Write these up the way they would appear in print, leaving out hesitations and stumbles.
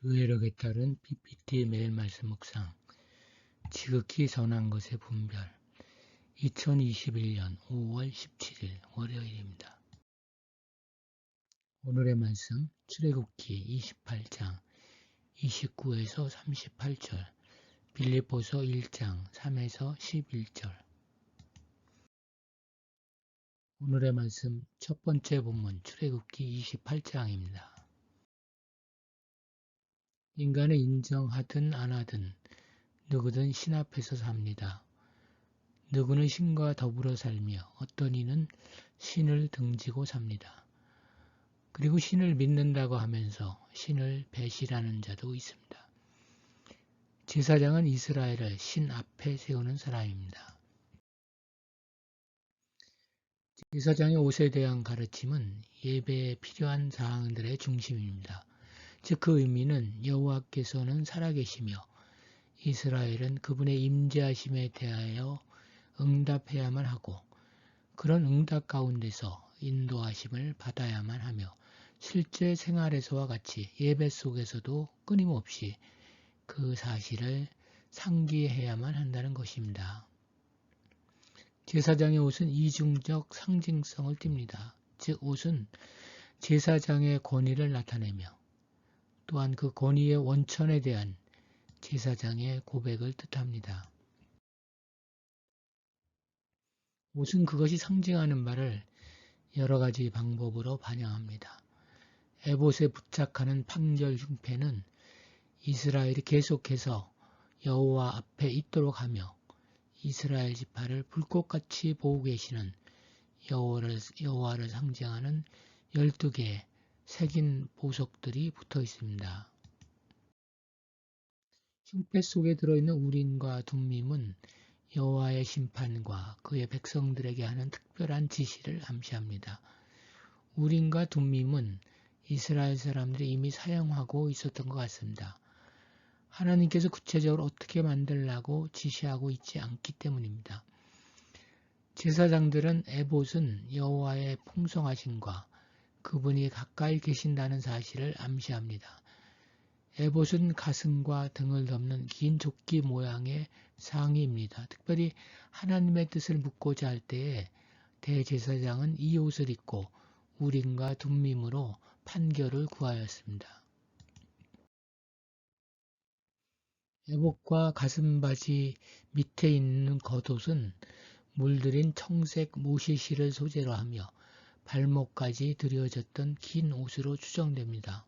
교회력에 따른 PPT 매일 말씀 묵상, 지극히 선한 것의 분별, 2021년 5월 17일 월요일입니다. 오늘의 말씀, 출애굽기 28장 29에서 38절, 빌립보서 1장 3에서 11절. 오늘의 말씀 첫 번째 본문 출애굽기 28장입니다. 인간은 인정하든 안 하든 누구든 신 앞에서 삽니다. 누구는 신과 더불어 살며 어떤 이는 신을 등지고 삽니다. 그리고 신을 믿는다고 하면서 신을 배신하는 자도 있습니다. 제사장은 이스라엘을 신 앞에 세우는 사람입니다. 제사장의 옷에 대한 가르침은 예배에 필요한 사항들의 중심입니다. 즉 그 의미는 여호와께서는 살아계시며 이스라엘은 그분의 임재하심에 대하여 응답해야만 하고 그런 응답 가운데서 인도하심을 받아야만 하며 실제 생활에서와 같이 예배 속에서도 끊임없이 그 사실을 상기해야만 한다는 것입니다. 제사장의 옷은 이중적 상징성을 띱니다. 즉 옷은 제사장의 권위를 나타내며 또한 그 권위의 원천에 대한 제사장의 고백을 뜻합니다. 옷은 그것이 상징하는 바를 여러 가지 방법으로 반영합니다. 에봇에 부착하는 판결 흉패는 이스라엘이 계속해서 여호와 앞에 있도록 하며 이스라엘 지파를 불꽃같이 보고 계시는 여호와를 상징하는 12개의 새긴 보석들이 붙어 있습니다. 흉패 속에 들어있는 우림과 둠밈은 여호와의 심판과 그의 백성들에게 하는 특별한 지시를 암시합니다. 우림과 둠밈은 이스라엘 사람들이 이미 사용하고 있었던 것 같습니다. 하나님께서 구체적으로 어떻게 만들라고 지시하고 있지 않기 때문입니다. 제사장들은 에봇은 여호와의 풍성하심과 그분이 가까이 계신다는 사실을 암시합니다. 에봇은 가슴과 등을 덮는 긴 조끼 모양의 상의입니다. 특별히 하나님의 뜻을 묻고자 할 때에 대제사장은 이 옷을 입고 우림과 둠밈으로 판결을 구하였습니다. 에봇과 가슴바지 밑에 있는 겉옷은 물들인 청색 모시실을 소재로 하며 발목까지 들여졌던 긴 옷으로 추정됩니다.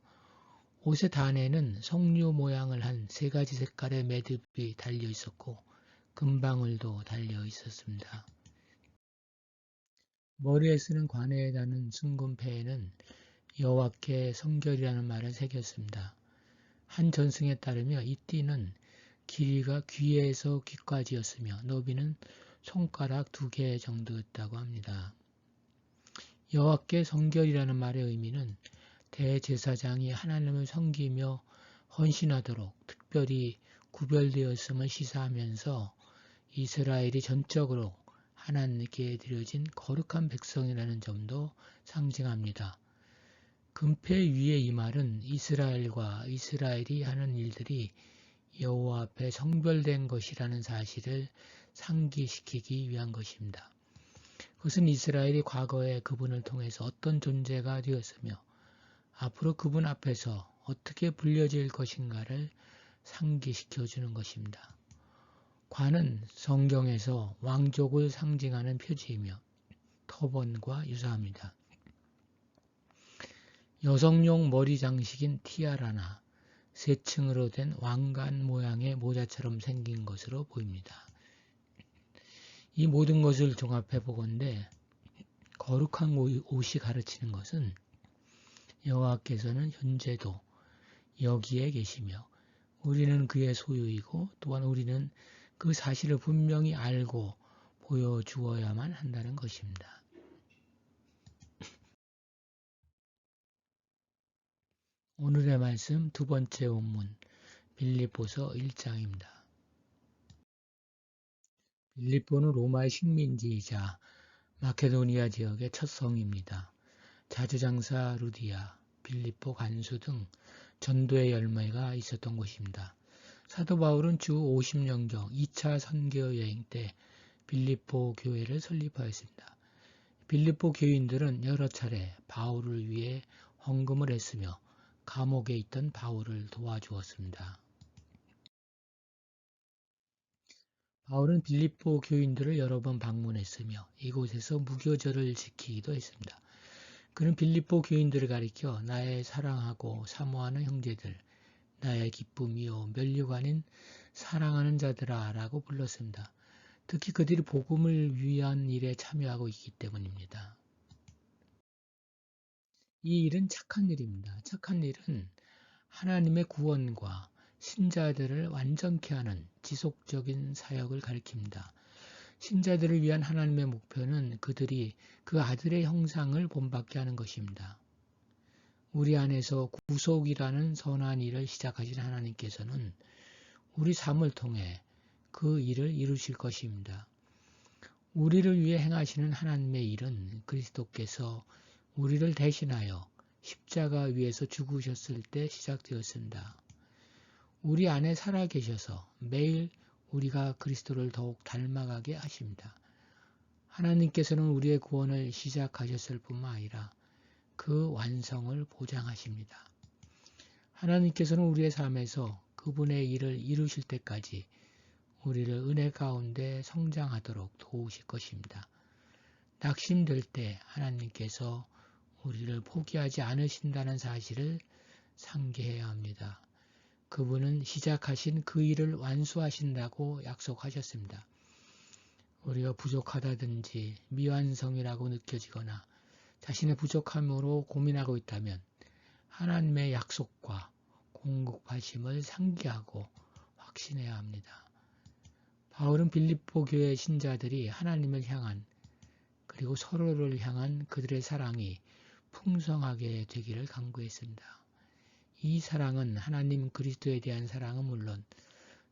옷의 단에는 석류 모양을 한 3가지 색깔의 매듭이 달려 있었고 금방울도 달려 있었습니다. 머리에 쓰는 관에에 다는 순금패에는 여호와께 성결이라는 말을 새겼습니다. 한 전승에 따르며 이 띠는 길이가 귀에서 귀까지였으며 너비는 손가락 2개 정도였다고 합니다. 여호와께 성결이라는 말의 의미는 대제사장이 하나님을 섬기며 헌신하도록 특별히 구별되었음을 시사하면서 이스라엘이 전적으로 하나님께 드려진 거룩한 백성이라는 점도 상징합니다. 금패 위의 이 말은 이스라엘과 이스라엘이 하는 일들이 여호와 앞에 성별된 것이라는 사실을 상기시키기 위한 것입니다. 그것은 이스라엘이 과거에 그분을 통해서 어떤 존재가 되었으며 앞으로 그분 앞에서 어떻게 불려질 것인가를 상기시켜 주는 것입니다. 관은 성경에서 왕족을 상징하는 표지이며 터번과 유사합니다. 여성용 머리 장식인 티아라나 3층으로 된 왕관 모양의 모자처럼 생긴 것으로 보입니다. 이 모든 것을 종합해 보건대 거룩한 옷이 가르치는 것은 여호와께서는 현재도 여기에 계시며 우리는 그의 소유이고 또한 우리는 그 사실을 분명히 알고 보여주어야만 한다는 것입니다. 오늘의 말씀 두 번째 본문 빌립보서 1장입니다. 빌립보는 로마의 식민지이자 마케도니아 지역의 첫 성입니다. 자주장사 루디아, 빌립보 간수 등 전도의 열매가 있었던 곳입니다. 사도 바울은 주 50년경 2차 선교 여행 때 빌립보 교회를 설립하였습니다. 빌립보 교인들은 여러 차례 바울을 위해 헌금을 했으며 감옥에 있던 바울을 도와주었습니다. 바울은 빌립보 교인들을 여러 번 방문했으며 이곳에서 무교절을 지키기도 했습니다. 그는 빌립보 교인들을 가리켜 나의 사랑하고 사모하는 형제들, 나의 기쁨이요 면류가 아닌 사랑하는 자들아 라고 불렀습니다. 특히 그들이 복음을 위한 일에 참여하고 있기 때문입니다. 이 일은 착한 일입니다. 착한 일은 하나님의 구원과 신자들을 완전케 하는 지속적인 사역을 가리킵니다. 신자들을 위한 하나님의 목표는 그들이 그 아들의 형상을 본받게 하는 것입니다. 우리 안에서 구속이라는 선한 일을 시작하신 하나님께서는 우리 삶을 통해 그 일을 이루실 것입니다. 우리를 위해 행하시는 하나님의 일은 그리스도께서 우리를 대신하여 십자가 위에서 죽으셨을 때 시작되었습니다. 우리 안에 살아계셔서 매일 우리가 그리스도를 더욱 닮아가게 하십니다. 하나님께서는 우리의 구원을 시작하셨을 뿐만 아니라 그 완성을 보장하십니다. 하나님께서는 우리의 삶에서 그분의 일을 이루실 때까지 우리를 은혜 가운데 성장하도록 도우실 것입니다. 낙심될 때 하나님께서 우리를 포기하지 않으신다는 사실을 상기해야 합니다. 그분은 시작하신 그 일을 완수하신다고 약속하셨습니다. 우리가 부족하다든지 미완성이라고 느껴지거나 자신의 부족함으로 고민하고 있다면 하나님의 약속과 공급하심을 상기하고 확신해야 합니다. 바울은 빌립보 교회 신자들이 하나님을 향한 그리고 서로를 향한 그들의 사랑이 풍성하게 되기를 간구했습니다. 이 사랑은 하나님 그리스도에 대한 사랑은 물론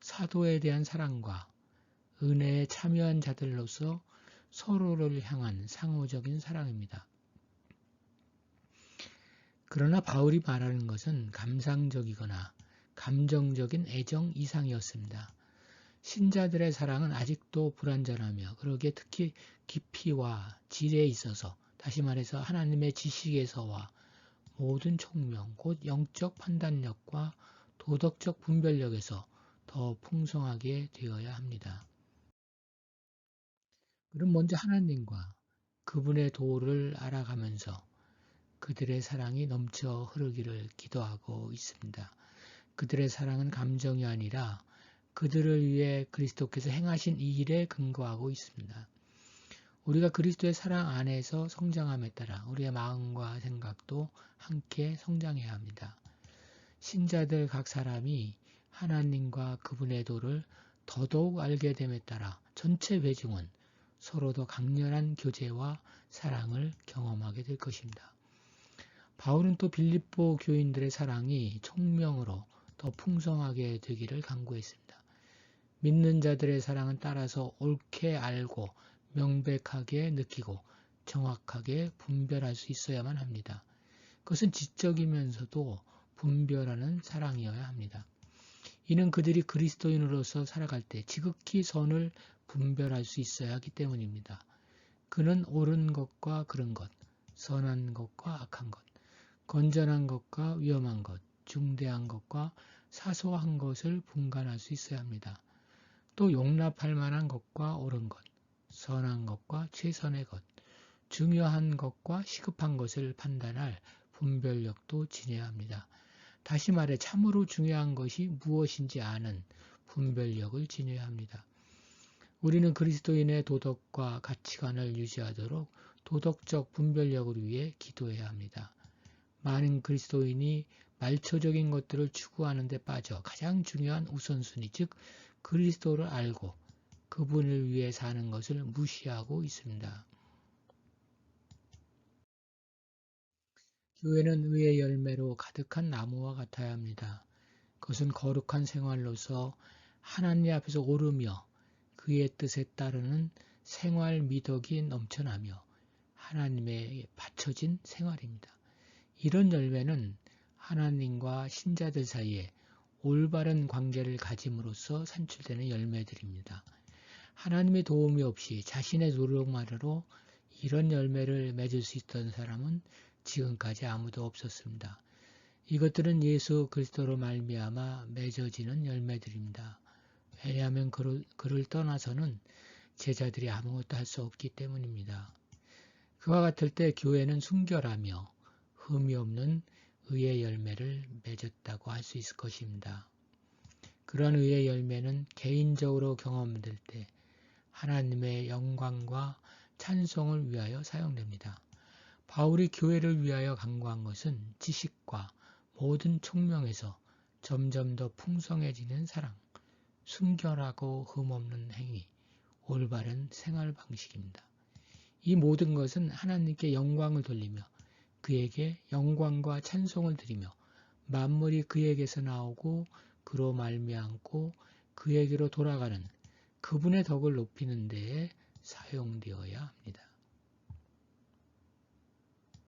사도에 대한 사랑과 은혜에 참여한 자들로서 서로를 향한 상호적인 사랑입니다. 그러나 바울이 말하는 것은 감상적이거나 감정적인 애정 이상이었습니다. 신자들의 사랑은 아직도 불완전하며 그러기에 특히 깊이와 질에 있어서 다시 말해서 하나님의 지식에서와 모든 총명, 곧 영적 판단력과 도덕적 분별력에서 더 풍성하게 되어야 합니다. 그럼 먼저 하나님과 그분의 도를 알아가면서 그들의 사랑이 넘쳐 흐르기를 기도하고 있습니다. 그들의 사랑은 감정이 아니라 그들을 위해 그리스도께서 행하신 이 일에 근거하고 있습니다. 우리가 그리스도의 사랑 안에서 성장함에 따라 우리의 마음과 생각도 함께 성장해야 합니다. 신자들 각 사람이 하나님과 그분의 도를 더더욱 알게 됨에 따라 전체 회중은 서로 더 강렬한 교제와 사랑을 경험하게 될 것입니다. 바울은 또 빌립보 교인들의 사랑이 총명으로 더 풍성하게 되기를 간구했습니다. 믿는 자들의 사랑은 따라서 옳게 알고 명백하게 느끼고 정확하게 분별할 수 있어야만 합니다. 그것은 지적이면서도 분별하는 사랑이어야 합니다. 이는 그들이 그리스도인으로서 살아갈 때 지극히 선을 분별할 수 있어야 하기 때문입니다. 그는 옳은 것과 그른 것, 선한 것과 악한 것, 건전한 것과 위험한 것, 중대한 것과 사소한 것을 분간할 수 있어야 합니다. 또 용납할 만한 것과 옳은 것, 선한 것과 최선의 것, 중요한 것과 시급한 것을 판단할 분별력도 지녀야 합니다. 다시 말해 참으로 중요한 것이 무엇인지 아는 분별력을 지녀야 합니다. 우리는 그리스도인의 도덕과 가치관을 유지하도록 도덕적 분별력을 위해 기도해야 합니다. 많은 그리스도인이 말초적인 것들을 추구하는 데 빠져 가장 중요한 우선순위, 즉 그리스도를 알고 그분을 위해 사는 것을 무시하고 있습니다. 교회는 의의 열매로 가득한 나무와 같아야 합니다. 그것은 거룩한 생활로서 하나님 앞에서 오르며 그의 뜻에 따르는 생활 미덕이 넘쳐나며 하나님에 바쳐진 생활입니다. 이런 열매는 하나님과 신자들 사이에 올바른 관계를 가짐으로써 산출되는 열매들입니다. 하나님의 도움이 없이 자신의 노력만으로 이런 열매를 맺을 수 있던 사람은 지금까지 아무도 없었습니다. 이것들은 예수 그리스도로 말미암아 맺어지는 열매들입니다. 왜냐하면 그를 떠나서는 제자들이 아무것도 할 수 없기 때문입니다. 그와 같을 때 교회는 순결하며 흠이 없는 의의 열매를 맺었다고 할 수 있을 것입니다. 그러한 의의 열매는 개인적으로 경험될 때 하나님의 영광과 찬송을 위하여 사용됩니다. 바울이 교회를 위하여 간구한 것은 지식과 모든 총명에서 점점 더 풍성해지는 사랑, 순결하고 흠없는 행위, 올바른 생활 방식입니다. 이 모든 것은 하나님께 영광을 돌리며 그에게 영광과 찬송을 드리며 만물이 그에게서 나오고 그로 말미암고 그에게로 돌아가는 그분의 덕을 높이는 데에 사용되어야 합니다.